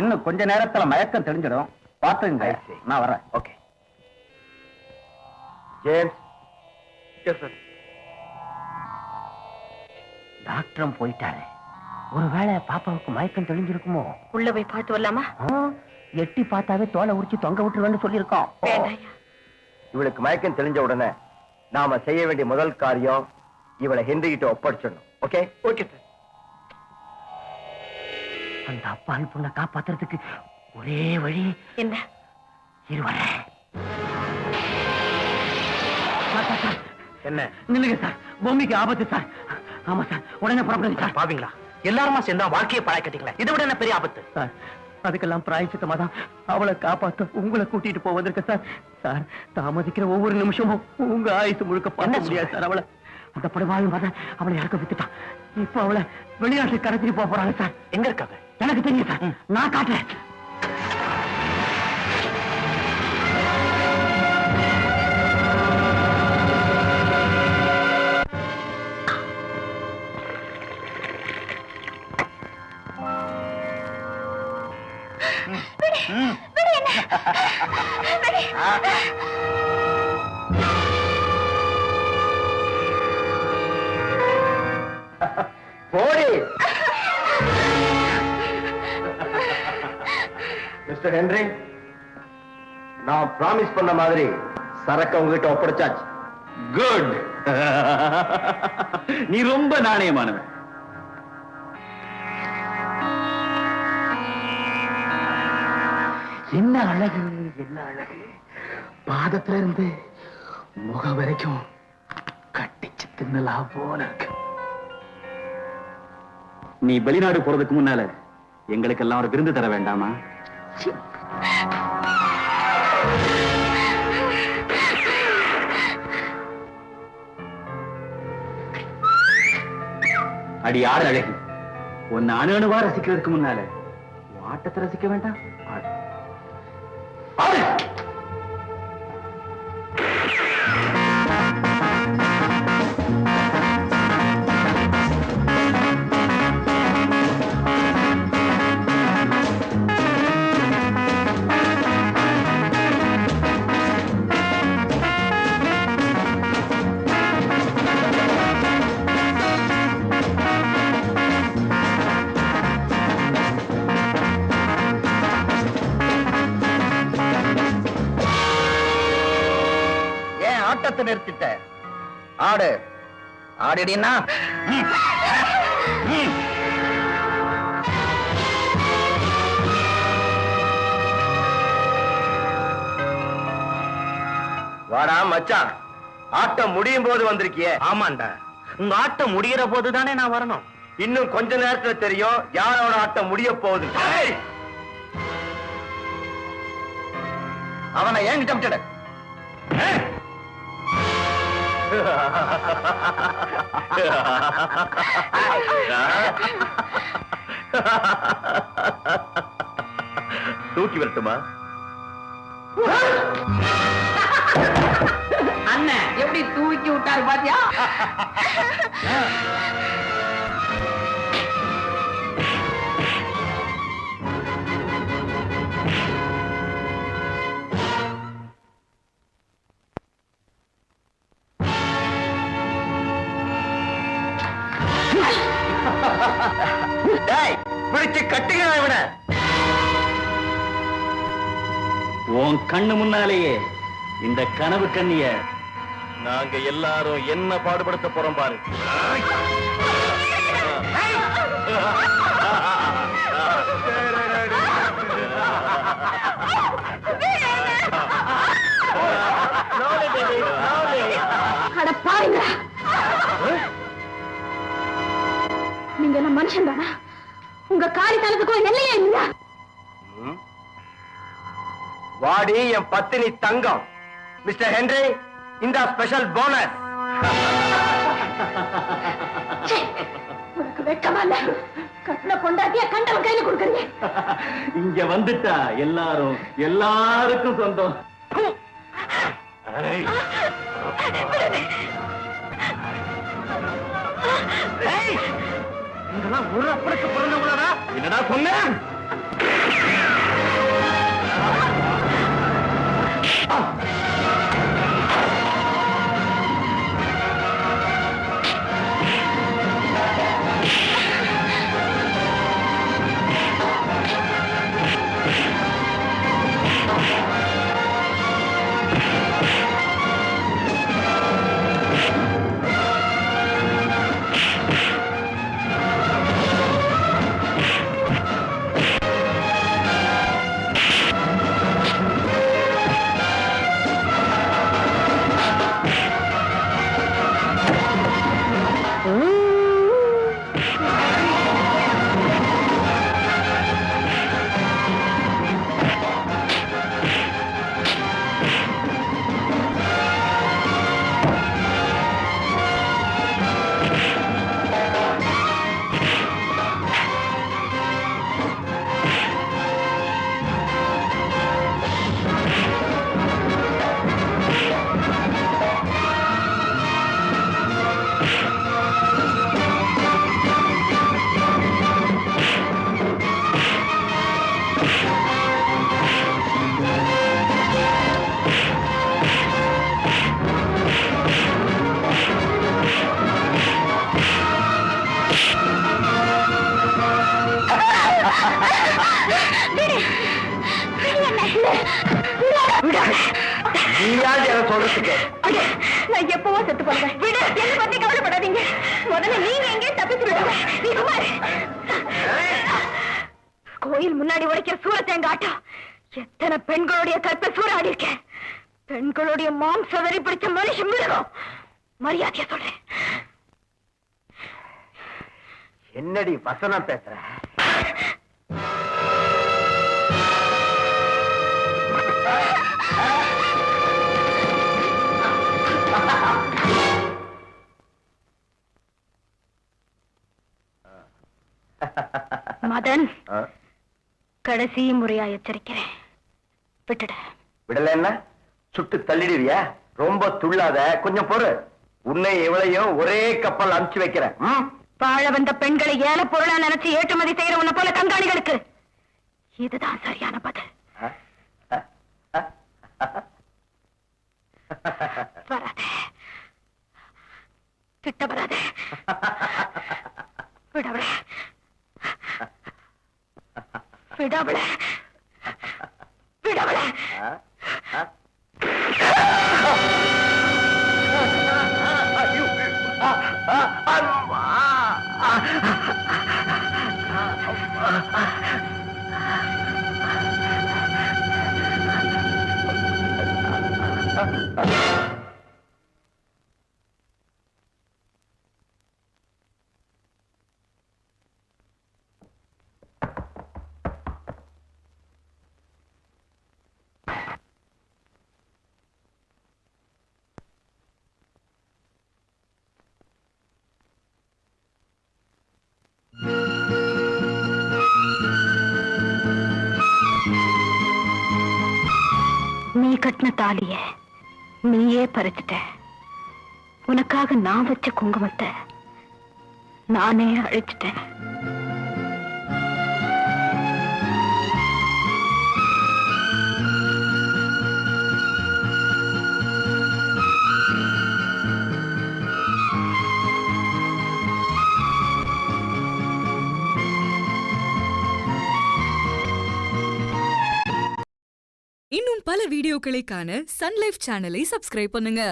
இன்னும் கொஞ்ச நேரத்துல மயக்கம் தெரிஞ்சிடும். பாத்துங்க, நான் வரேன். Okay James. Yes sir. டாக்டரும் போயிட்டாரு. ஒருவேளை பாப்பாவுக்கு மயக்கம் தெளிஞ்சிருக்குமோ? உள்ள போய் பார்த்து வரலாமா? எட்டி பார்த்தாவே தோலை உரிச்சு தொங்க விட்டுருவேன்னு சொல்லியிருக்கோம். இவளுக்கு மயக்கம் தெளிஞ்ச உடனே நாம செய்ய வேண்டிய முதல் காரியம் இவளை ஹென்றி கிட்ட ஒப்படைச்சிடணும். ஓகே? Okay sir. அந்த அப்பாவி பொண்ணை காப்பாத்துறதுக்கு ஒரே வழி என்ன? இருவர என்ன? நில்லுங்க சார், பூமிக்கு ஆபத்து சார். ஆமா சார், உடனே புறப்படுங்க சார். பாவீங்களா? எல்லாருமா சேர்ந்தா வாழ்க்கையை பழை கட்டிக்கல. இதை விட என்ன பெரிய ஆபத்து சார்? அதுக்கெல்லாம் பிராயச்சித்தமா தான் அவளை காப்பாத்த உங்களை கூட்டிட்டு போவதற்கு சார். சார், தாமதிக்கிற ஒவ்வொரு நிமிஷமும் உங்க ஆயுசு முழுக்க பண்ண முடியாது சார். அவளை அந்த படுவாயும் அவளை இறக்க வித்துட்டான். இப்ப அவளை வெளிநாட்டுக்கு கடத்திட்டு போறாங்க சார். எங்க இருக்காங்க? எனக்கு தெரியும் சார், நான் காட்டுறேன். போடி மிஸ்டர் ஹென்றி, நான் பிராமிஸ் பண்ண மாதிரி சரக்கு உங்ககிட்ட ஒப்படைச்சாச்சு. குட். நீ ரொம்ப நாணயமானவன். என்ன அழகு, என்ன அழகு! பாதத்துல இருந்து முகம் வரைக்கும் கட்டிச்சு தின்னலாம் போல இருக்கு. நீ வெளிநாடு போறதுக்கு முன்னால எங்களுக்கெல்லாம் ஒரு விருந்து தர வேண்டாமா? அடி ஆடு அழகி, உன்னை அணுவா ரசிக்கிறதுக்கு முன்னால ஆட்டத்தை ரசிக்க வேண்டாம்? ஆடு. நிறுத்திட்ட. ஆடு ஆடினா வாடா மச்சான், ஆட்டம் முடியும் போது வந்திருக்கியே. ஆமாண்டா, உங்க ஆட்டம் முடிகிற போதுதானே நான் வரணும். இன்னும் கொஞ்ச நேரத்துல தெரியும் யாரோட ஆட்டம் முடிய போகுது. அவனை ஏன் சமைச்சட? தூக்கி வரட்டுமா? அண்ணன் எப்படி தூக்கி விட்டாரு பாத்தியா? பிடிச்சு கட்டுங்க இவனை. உன் கண்ணு முன்னாலேயே இந்த கனவு கண்ணிய நாங்க எல்லாரும் என்ன பாடுபடுத்த போறோம் பாரு. அட பாருங்க, நீங்க எல்லாம் மனுஷன் தானா? உங்க காரித்தனத்துக்கும் எல்லையே இல்லையா? வாடி என் பத்தினி தங்கம். மிஸ்டர் ஹென்றி, இந்த ஸ்பெஷல் போனஸ். உனக்கு வெட்கமா இல்ல? கட்டின பொண்டாட்டிய கண்டவன் கையில கொடுக்கறீங்க. இங்க வந்துட்டா எல்லாருக்கும் சொந்தம். இதெல்லாம் ஒரு அப்பனுக்கு பிறந்தவங்களா? என்னடா சொன்ன? நான் எப்பவோ செத்து போறேன். விடு, என்ன பத்தி கவலைப்படாதீங்க. முதல்ல நீங்க எங்கே தப்பிச்சு விடுங்க. நீ சும்மா இரு. கோயில் முன்னாடி உடைக்கிற சூர தேங்க ஆட்டம் எத்தனை பெண்களுடைய கற்பை சூறாடி இருக்கேன். பெண்களுடைய மாம்ச வெறி பிடிச்ச மனுஷன் மிருகம். மரியாதையா சொல்றேன். என்னடி வசனம் பேசுற? மதன், கடைசி முறையா எச்சரிக்கிறேன். விட்டுட. விடலன்னா சுட்டு தள்ளிடுவியா? ரொம்ப துள்ளாத, கொஞ்சம் பொறு. உன்னை இவளையும் ஒரே கப்பல் அனுப்பிச்சு வைக்கிறேன். வாழ வந்த பெண்களை ஏல பொருளா நினைச்சு ஏற்றுமதி செய்யற உன்னை போல கண்காணிகளுக்கு இதுதான் சரியான பதில். வராதே, கிட்ட வராதே. விடவள, விடவள, விடவள. நீ கட்டின தாலிய நீயே பறிச்சுட்ட. உனக்காக நான் வச்ச குங்குமத்தை நானே அழிச்சிட்டேன். இன்னும் பல வீடியோக்களை காண சன் லைஃப் சேனலை சப்ஸ்கிரைப் பண்ணுங்க.